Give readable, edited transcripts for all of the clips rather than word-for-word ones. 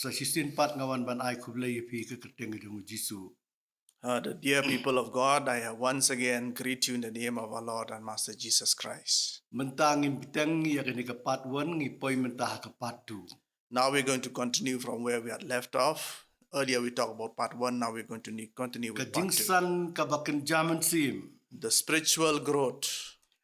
sa sisin pat ngawan ban ai kublay pi ke keteng gedung Jisu. The dear people of God, I once again greet you in the name of our Lord and Master Jesus Christ. Mentangin biteng ya kini kepat wan ngipoi mentah kepat tu. Now we're going to continue from where we had left off. Earlier we talked about part 1, now we're going to continue with part 2. Jingsan Kaba Kynja Mynsiem. The spiritual growth.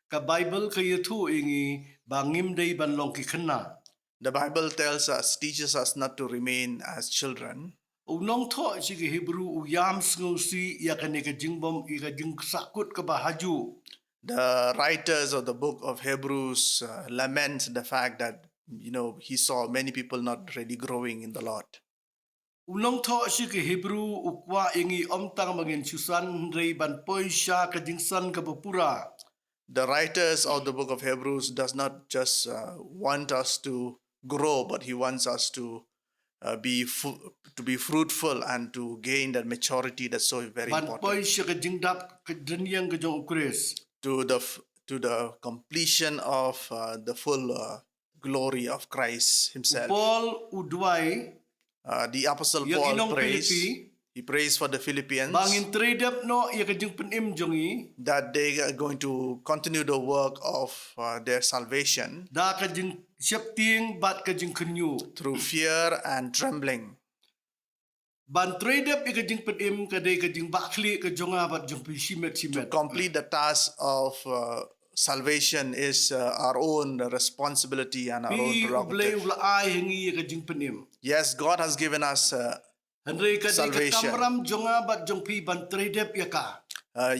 Ka Bible kaya tu ingi bangim day ban long ki kena. The Bible teaches us not to remain as children. Unong to si ke Hebrew uyam sengusi ya kini ke jingbom ika jing sakut ke bahaju. The writers of the book of Hebrews lament the fact that, he saw many people not really growing in the Lord. Unong to si ke Hebrew ukwa ingi omtang mangin susan rei ban poisha ke jingsan ke bapura. The writers of the book of Hebrews does not just want us to grow, but he wants us to be fruitful and to gain that maturity that's so very important. To the completion of the full glory of Christ himself. The Apostle Paul prays. He prays for the Philippians that they are going to continue the work of their salvation through fear and trembling. To complete the task of salvation is our own responsibility and our own prerogative. Yes, God has given us salvation.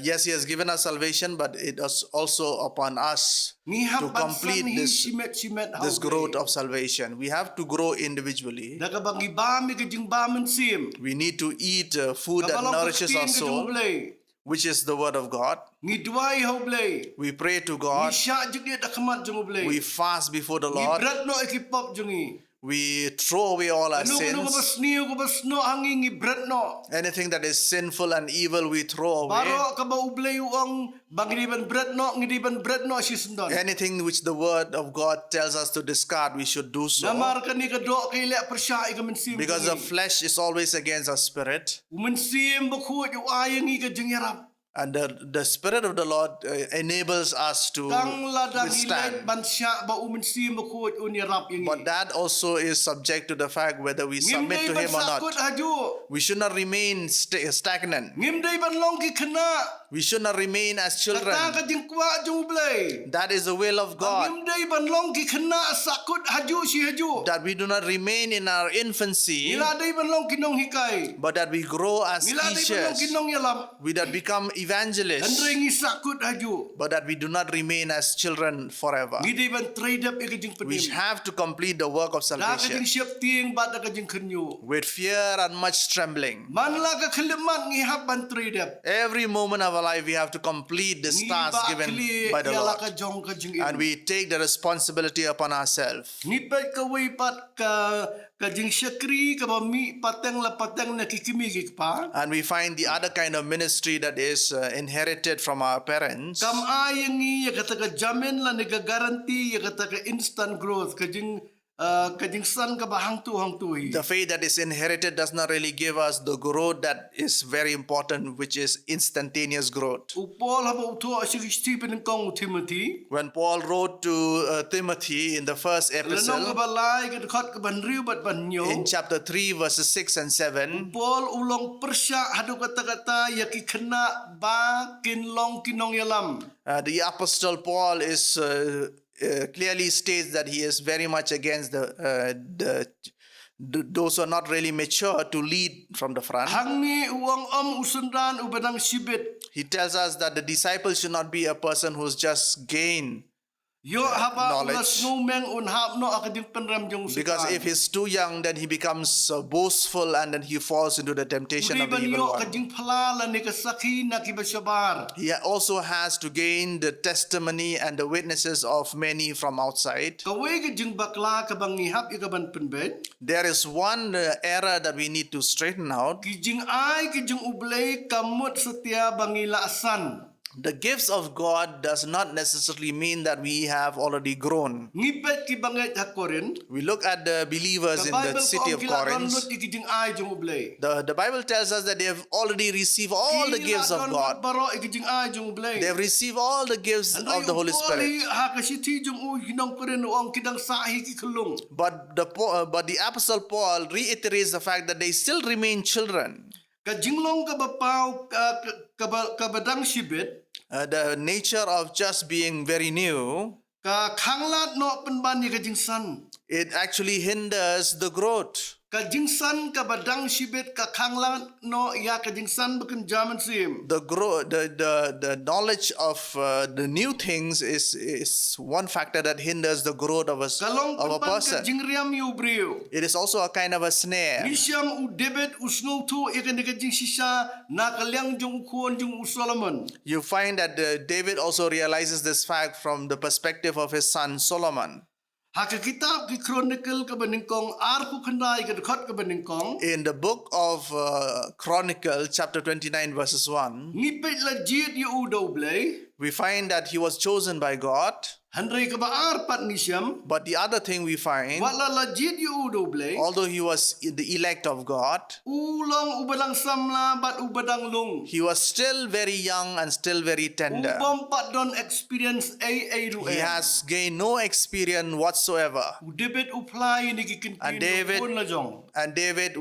Yes, he has given us salvation, but it is also upon us to complete this growth of salvation. We have to grow individually. We need to eat food that nourishes our soul, which is the word of God. We pray to God. We fast before the Lord. We throw away all our sins. Anything that is sinful and evil, we throw away. Anything which the word of God tells us to discard, we should do so. Because the flesh is always against our spirit. And the Spirit of the Lord enables us to withstand. But that also is subject to the fact whether we submit to Him or not. We should not remain stagnant. We should not remain as children. That is the will of God. That we do not remain in our infancy, but that we grow as teachers. We that become evangelists, but that we do not remain as children forever. We have to complete the work of salvation with fear and much trembling. Every moment of our life we have to complete this task given by the Lord, and we take the responsibility upon ourselves. And we find the other kind of ministry that is inherited from our parents. The faith that is inherited does not really give us the growth that is very important, which is instantaneous growth. When Paul wrote to Timothy in the first epistle, in chapter 3 verses 6 and 7, the Apostle Paul is clearly states that he is very much against those who are not really mature to lead from the front. He tells us that the disciple should not be a person who's just gained knowledge. Because if he's too young, then he becomes boastful and then he falls into the temptation of the evil one. He also has to gain the testimony and the witnesses of many from outside. There is one error that we need to straighten out. the gifts of God does not necessarily mean that we have already grown. Ngipet ki banget hakorin. We look at the believers in the city of Corinth. The Bible tells us that they have already received all the gifts of God. They have received all the gifts of the Holy Spirit. But the Apostle Paul reiterates the fact that they still remain children. The nature of just being very new, it actually hinders the growth. Jingsan ka badang shibet ka khanglan no ya ka jingsan bukan zaman sim. The knowledge of the new things is one factor that hinders the growth of a person. It is also a kind of a snare. Mynsiem u debet usno tu ikan ka jing sisa na kalyang jong kuon jong Solomon. You find that David also realizes this fact from the perspective of his son Solomon. Haka kitab ki Chronicle ka baningkong arku khandai ka dekat ka baningkong. In the book of Chronicle, chapter 29, verses 1, Ngipet la jit yu udo blay. we find that he was chosen by God. Handrai ka baar pat Mynsiem. But the other thing we find, Wala la jit yu udo blay. although he was the elect of God, Ulong ubalang samla bat ubadang lung. he was still very young and still very tender. Ubom pat don experience a ru. He has gained no experience whatsoever. Debet uplai ni ki And David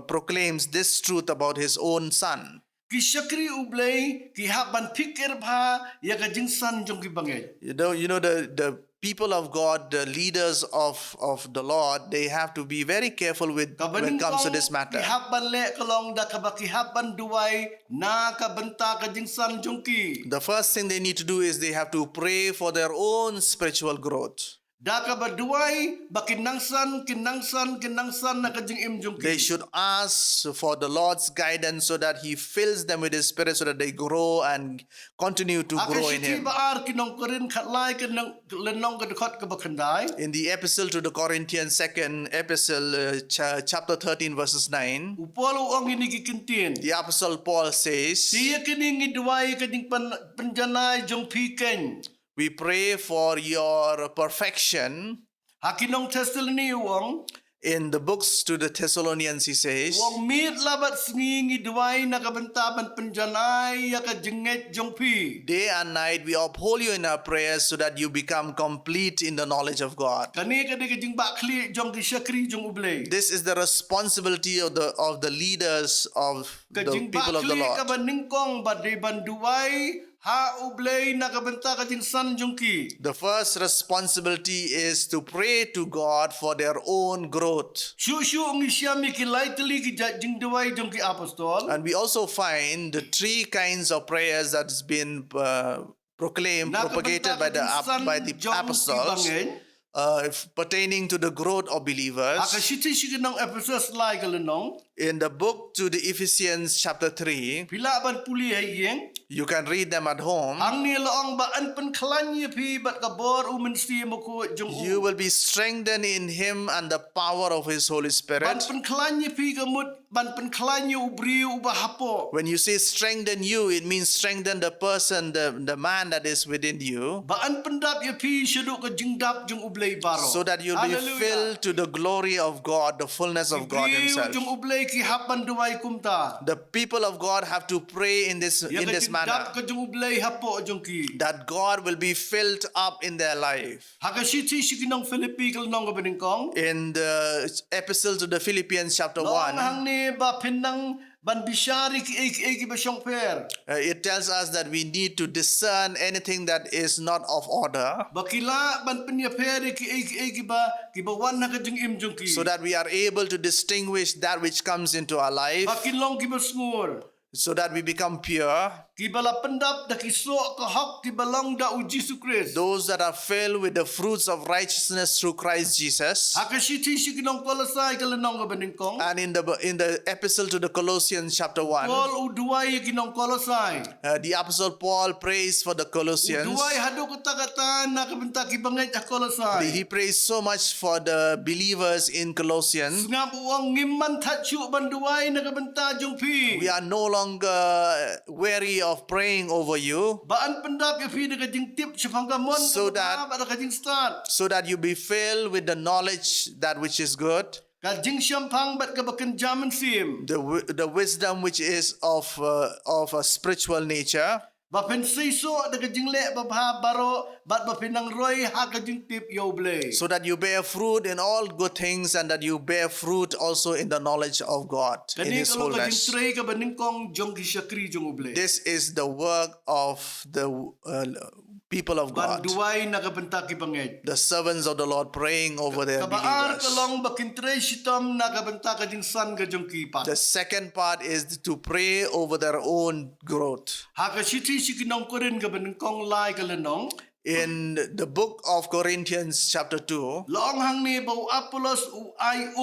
proclaims this truth about his own son. Ki syakri ublay ki haban pikir bha ya ka jingsan jong ki bangai. You know the people of God, the leaders of the Lord, they have to be very careful when it comes to this matter. Ki haban le kalong da ka ba ki haban duwai na ka benta ka jingsan jong ki. The first thing they need to do is they have to pray for their own spiritual growth. Da ka ba duwai ba kinangsan na ka jing im jong ki. They should ask for the Lord's guidance so that He fills them with His Spirit so that they grow and continue to grow in Him. In the epistle to the Corinthians, second epistle, chapter 13, verses 9, the Apostle Paul says, we pray for your perfection. In the books to the Thessalonians, he says, day and night we uphold you in our prayers so that you become complete in the knowledge of God. This is the responsibility of the leaders of the people of the Lord. The first responsibility is to pray to God for their own growth. And we also find the three kinds of prayers that has been propagated by the apostles. Pertaining to the growth of believers. In the book to the Ephesians chapter 3, you can read them at home. You will be strengthened in Him and the power of His Holy Spirit. When you say strengthen you, it means strengthen the person, the man that is within you, so that you'll be filled to the glory of God, the fullness of God Himself. The people of God have to pray in this manner, that God will be filled up in their life. In the epistle to the Philippians chapter 1, it tells us that we need to discern anything that is not of order, so that we are able to distinguish that which comes into our life, so that we become pure. Those that are filled with the fruits of righteousness through Christ Jesus. And in the epistle to the Colossians chapter 1, the Apostle Paul prays for the Colossians. He prays so much for the believers in Colossians. We are no longer weary of praying over you Baan pendap ya pi ka jing tip chapang ka mon So that- ada ka jing start. so that you be filled with the knowledge that which is good, Ka jing syampang bat ka bakan jaman sim. the wisdom which is of a spiritual nature, Ba pen so ada ka jing le ba bha baro bat ba pinang roy ha ka jing tip yo ble. so that you bear fruit in all good things and that you bear fruit also in the knowledge of God in Kani His kalau ka jing fullness. tray ka baning kong jong ki syakri jong ble. This is the work of the people of Ban God, duway na ka benta ki bangay. the servants of the Lord praying over their Kabaar believers. kalong bakin tray sitam na ka benta ka jing san ka jong ki pa. The second part is to pray over their own growth. Ha ka siti si kinong korin ka baning kong lai ka lenong. In the book of Corinthians chapter 2, Long hang ni bau Apollos u ay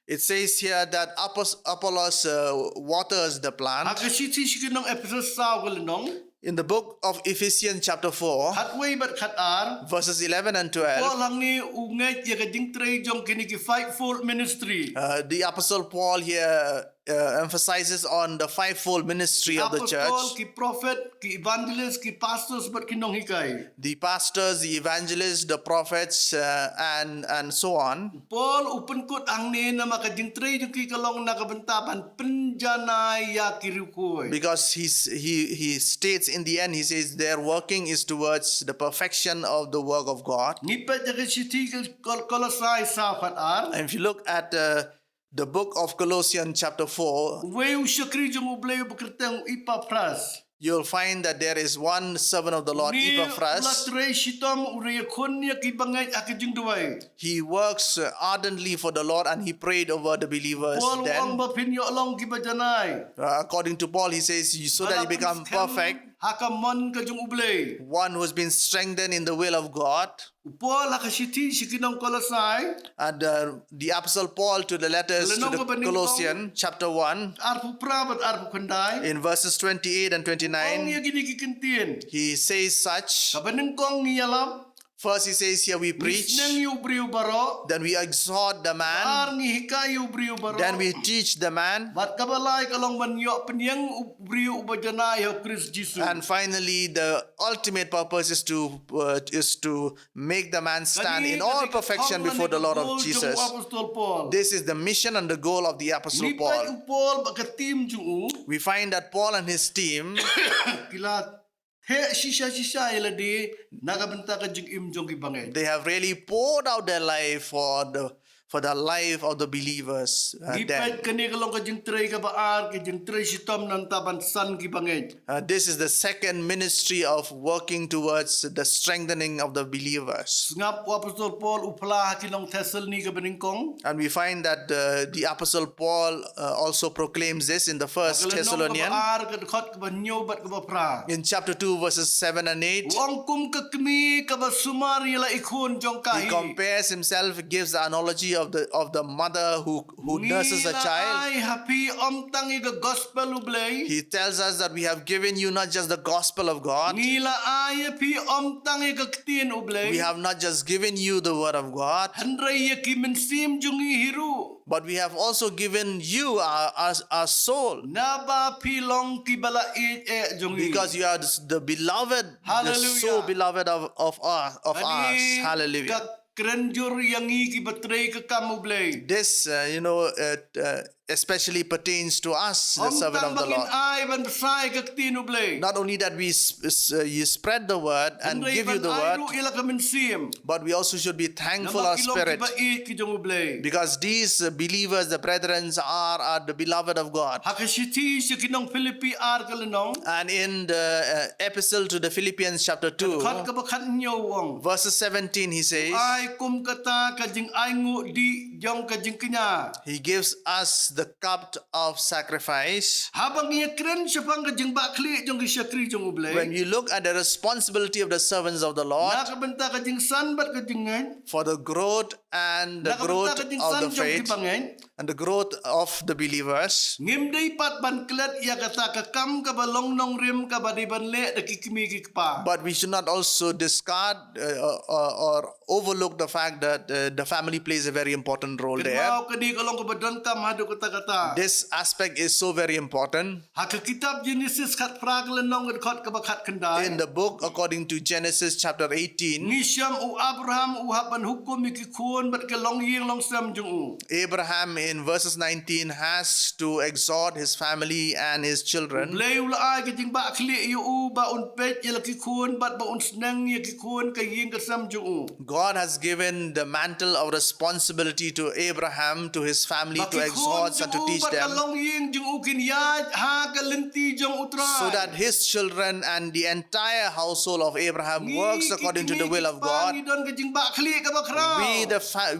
it says here that Apollos waters the plant. Aga siti si kinong episode sa lenong. In the book of Ephesians chapter 4, Hatway bat khatar. verses 11 and 12, Paul hang ni ungay ya ka jing tray jong kini ki fightful ministry. the Apostle Paul here emphasizes on the fivefold ministry of the Apostle, church. ki prophet, ki evangelist, ki pastors bat kinong hikay. The pastors, the evangelists, the prophets, and so on. Paul upen kut ang ni na makajing tray jong ki kalong nakabentapan penjanay ya kirukoy. Because he states in the end, he says their working is towards the perfection of the work of God. Nipet ya ka siti kolosai sa khatar. And if you look at the book of Colossians chapter 4, Weu syakri jong ublay bekerteng ipa pras. you'll find that there is one servant of the Lord, Epaphras. He works ardently for the Lord and he prayed over the believers then. According to Paul, he says, so that you become perfect, one who has been strengthened in the will of God. And the Apostle Paul to the letters to the Colossians, chapter 1, in verses 28 and 29, he says such. First he says here we preach, then we exhort the man, then we teach the man, and finally the ultimate purpose is to make the man stand in all perfection before the Lord of Jesus. This is the mission and the goal of the Apostle Paul. We find that Paul and his team, they have really poured out their life for the life of the believers. This is the second ministry of working towards the strengthening of the believers. And we find that the Apostle Paul also proclaims this in the first Thessalonians, in chapter 2 verses 7 and 8. He compares himself, gives the analogy of the mother who nurses a child. He tells us that we have given you not just the gospel of God. We have not just given you the word of God, but we have also given you our soul. Because you are the beloved, the so beloved of ours. Hallelujah. This, especially pertains to us, the servant of the Lord. Not only that you spread the word and give you the word, but we also should be thankful our spirit, because these believers, the brethren, are the beloved of God. And in the epistle to the Philippians chapter 2, verses 17, he says, he gives us the cup of sacrifice. When you look at the responsibility of the servants of the Lord for the growth and the growth of the faith and the growth of the believers. Ngim day pat ban klet ya kata ka kam ka balong nong rim ka badi ban le da kikimi kikpa. But we should not also discard or overlook the fact that the family plays a very important role there. Kenau kadi kalong ka badan kam hadu kata. This aspect is so very important. Ha ka kitab Genesis kat prak lenong kat ka bakat kendai. In the book according to Genesis chapter 18, Mynsiem u Abraham u haban hukum mikikun bat ka long ying long sam jung u. Abraham in verses 19 has to exhort his family and his children. Blay ula ai ka jing ba kli yu u ba un pet ya kikun bat ba un snang ya kikun ka ying ka sam jung u. God has given the mantle of responsibility to Abraham, to his family, to exhort and to teach them, so that his children and the entire household of Abraham works according to the will of God.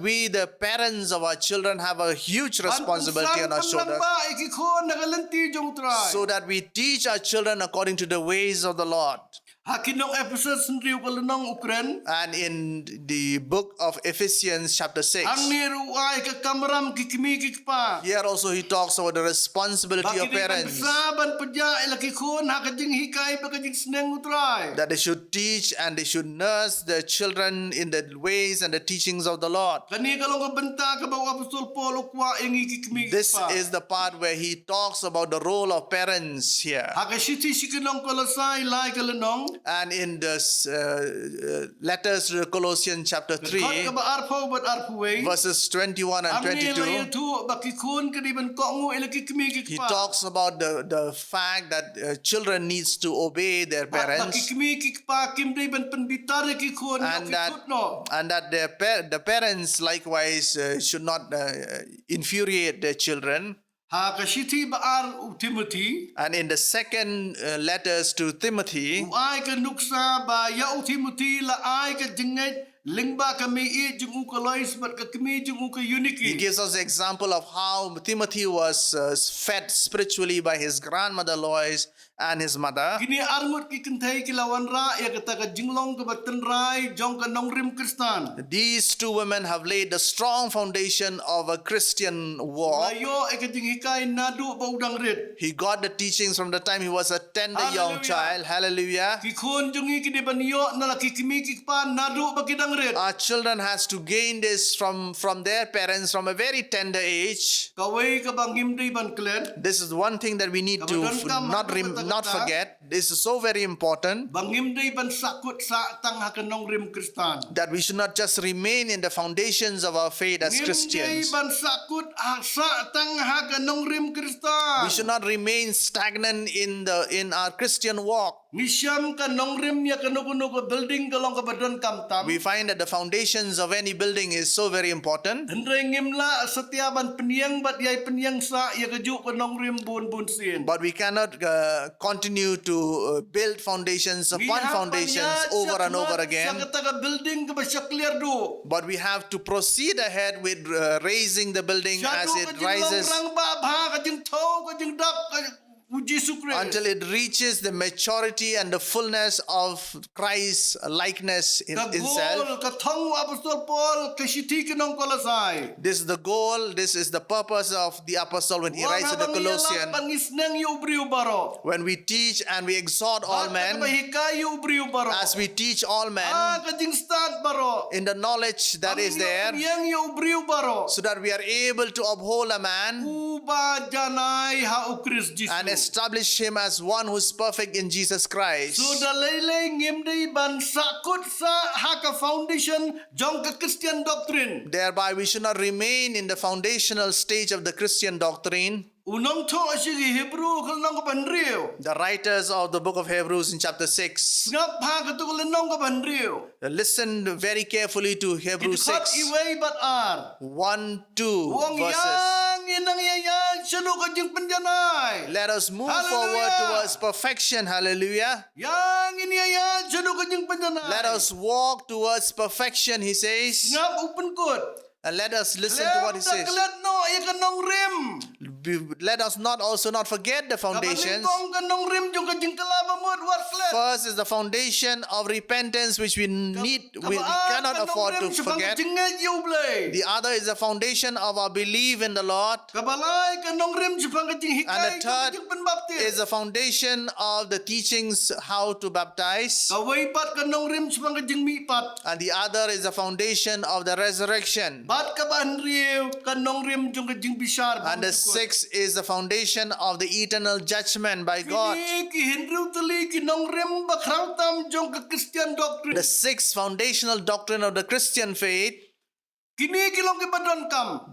We the parents of our children have a huge responsibility on our shoulders, so that we teach our children according to the ways of the Lord. And in the book of Ephesians chapter 6, here also he talks about the responsibility of parents, that they should teach and they should nurse their children in the ways and the teachings of the Lord. This is the part where he talks about the role of parents here. And in the letters to Colossians chapter 3, verses 21 and 22, he talks about the fact that children needs to obey their parents, and that the parents likewise should not infuriate their children. And in the second letters to Timothy, he gives us the example of how Timothy was fed spiritually by his grandmother Lois and his mother. These two women have laid the strong foundation of a Christian walk. He got the teachings from the time he was a tender young child. Hallelujah. Our children has to gain this from their parents from a very tender age. This is one thing that we need to not forget. This is so very important, that we should not just remain in the foundations of our faith as Christians. We should not remain stagnant in our Christian walk. We find that the foundations of any building is so very important. But we cannot continue to build foundations upon foundations over and over again. But we have to proceed ahead with raising the building as it rises, until it reaches the maturity and the fullness of Christ's likeness in itself. This is the goal, this is the purpose of the apostle when he writes to the Colossians. When we teach and we exhort all men, as we teach all men in the knowledge that is there, so that we are able to uphold a man and establish him as one who is perfect in Jesus Christ. Thereby we should not remain in the foundational stage of the Christian doctrine. The writers of the book of Hebrews in chapter 6, listen very carefully to Hebrews 6, 1-2 verses. Let us move forward towards perfection. Hallelujah. Let us walk towards perfection, he says. And let us listen to what he says. let us not also not forget the foundations. Kabalingkong kanong rim jong kajing kalaba mo wat klet. First is the foundation of repentance, which we cannot afford to forget. The other is the foundation of our belief in the Lord. And the third is the foundation of the teachings how to baptize. And the other is the foundation of the resurrection. And the sixth is the foundation of the eternal judgment by God. The sixth foundational doctrine of the Christian faith.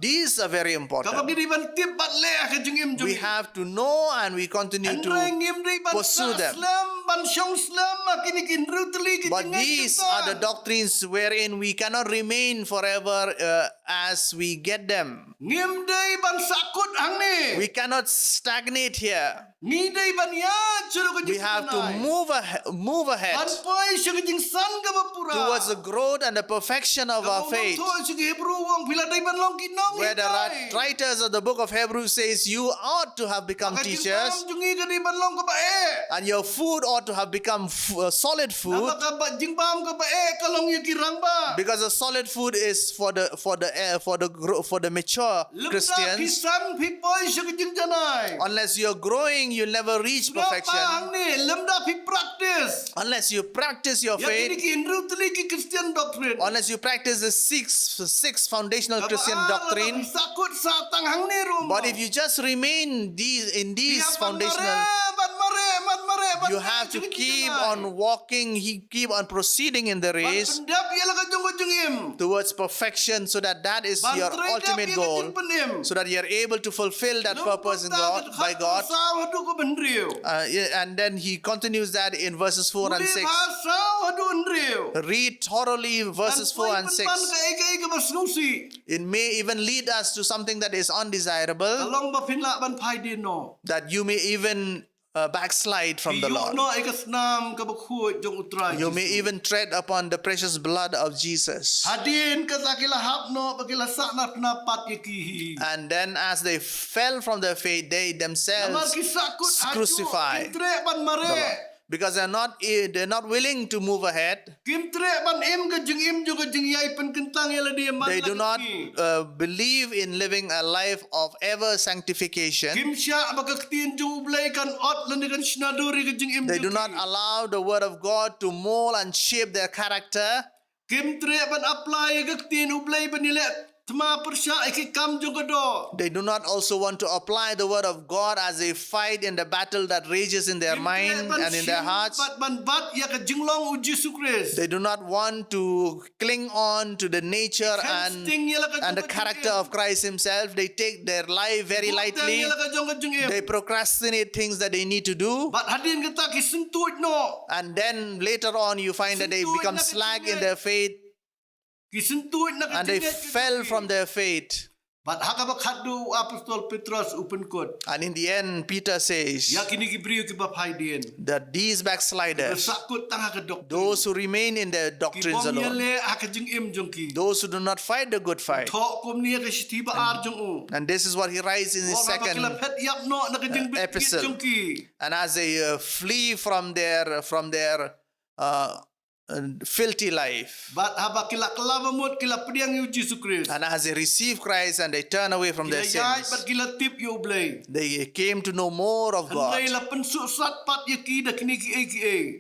These are very important. We have to know and we continue to pursue them. But these are the doctrines wherein we cannot remain forever as we get them. We cannot stagnate here. We have to move ahead towards the growth and the perfection of our faith. Where the writers of the book of Hebrews says you ought to have become teachers and your food ought to have become solid food, because the solid food is for the mature Christians. Unless you're growing, you'll never reach perfection. Unless you practice your faith, unless you practice the six foundational Christian doctrine. But if you just remain in these foundational, you have to keep on walking, keep on proceeding in the race towards perfection, so that is your ultimate goal, so that you are able to fulfill that purpose in by God. And then he continues that in verses 4 and 6. Read thoroughly verses 4 and 6. It may even lead us to something that is undesirable, that you may even backslide from the Lord. You may even tread upon the precious blood of Jesus. And then as they fell from their faith, they themselves crucified the Lord. Because they're not willing to move ahead. They do not believe in living a life of ever sanctification. They do not allow the word of God to mold and shape their character. They do not also want to apply the word of God as they fight in the battle that rages in their mind and in their hearts. They do not want to cling on to the nature and the character of Christ himself. They take their life very lightly. They procrastinate things that they need to do. And then later on you find that they become slack in their faith. And they fell from their faith. And in the end, Peter says that these backsliders, those who remain in their doctrines alone, those who do not fight the good fight. And this is what he writes in his second epistle. And as they flee from their filthy life, and as they receive Christ and they turn away from their sins, they came to know more of God.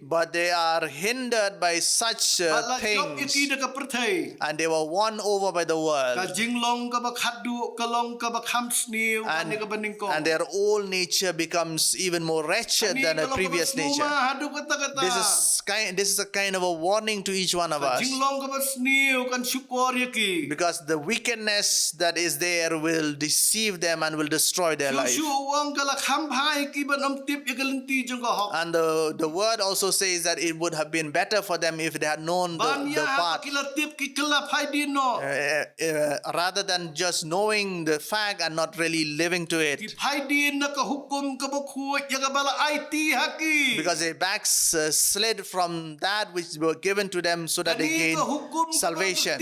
But they are hindered by such things, and they were won over by the world, and their old nature becomes even more wretched than the previous nature. This is a kind of a warning to each one of us, because the wickedness that is there will deceive them and will destroy their life. And the word also says that it would have been better for them if they had known the path, rather than just knowing the fact and not really living to it, because they backslid from that which were given to them so that they gain salvation.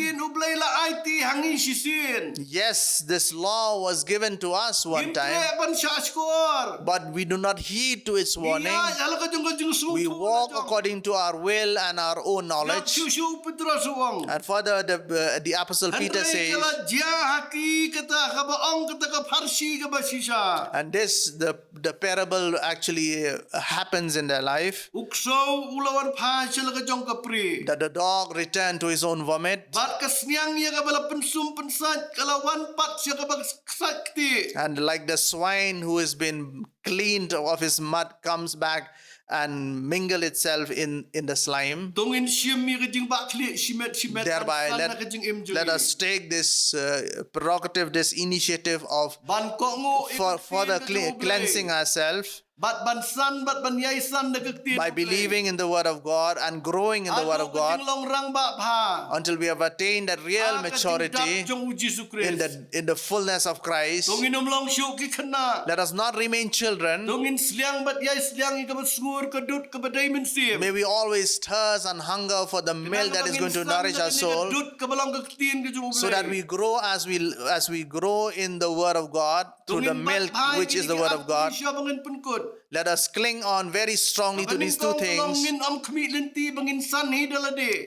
Yes, this law was given to us one time, but we do not heed to its warning. We walk according to our will and our own knowledge. And further, the Apostle Peter says, and this, the parable actually happens in their life, that the dog returned to his own vomit, and like the swine who has been cleaned of his mud comes back and mingle itself in the slime. Thereby, let us take this prerogative, this initiative of further cleansing ourselves by believing in the Word of God and growing in the Word of God until we have attained that real maturity in the fullness of Christ. Let us not remain children. May we always thirst and hunger for the milk that is going to nourish our soul, so that we grow as we grow in the Word of God through the milk which is the Word of God. Let us cling on very strongly to these two things.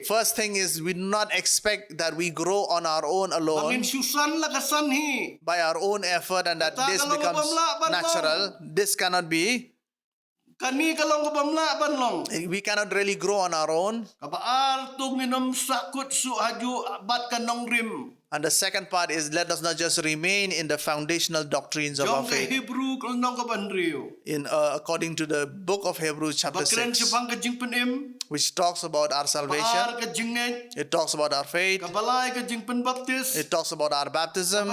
First thing is, we do not expect that we grow on our own alone by our own effort and that this becomes natural. This cannot be. We cannot really grow on our own. And the second part is, let us not just remain in the foundational doctrines of our faith. According to the book of Hebrews chapter 6, which talks about our salvation, it talks about our faith, it talks about our baptism,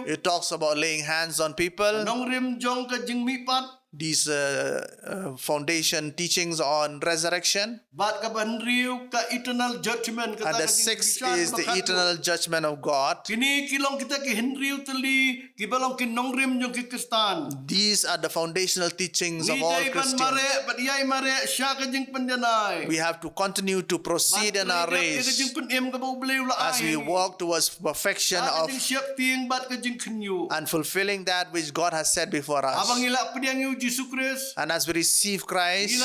it talks about laying hands on people, these foundation teachings on resurrection. And the sixth is the eternal judgment of God. These are the foundational teachings of all Christians. We have to continue to proceed in our race as we walk towards perfection of and fulfilling that which God has set before us. And as we receive Christ,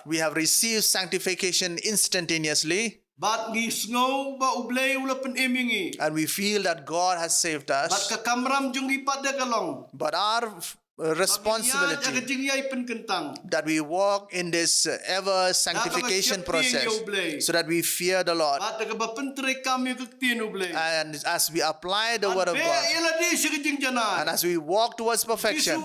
we have received sanctification instantaneously. And we feel that God has saved us. But our responsibility that we walk in this ever sanctification process so that we fear the Lord, and as we apply the Word of God and as we walk towards perfection.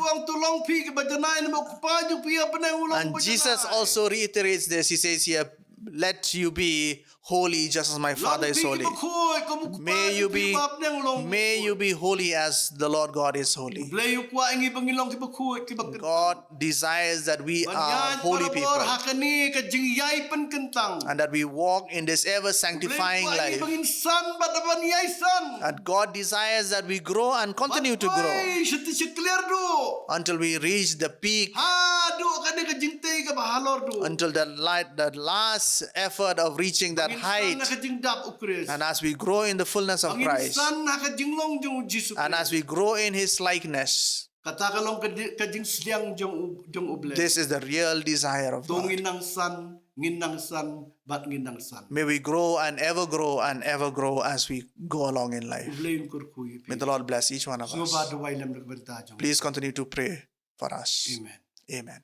And Jesus also reiterates this. He says here, let you be holy just as my Father is holy. May you be holy as the Lord God is holy. God desires that we are holy people and that we walk in this ever sanctifying life. And God desires that we grow and continue to grow until we reach the peak, until the last effort of reaching that height. And as we grow in the fullness of Christ, and as we grow in His likeness, this is the real desire of God. May we grow and ever grow as we go along in life. May the Lord bless each one of us. Please continue to pray for us. Amen. Amen.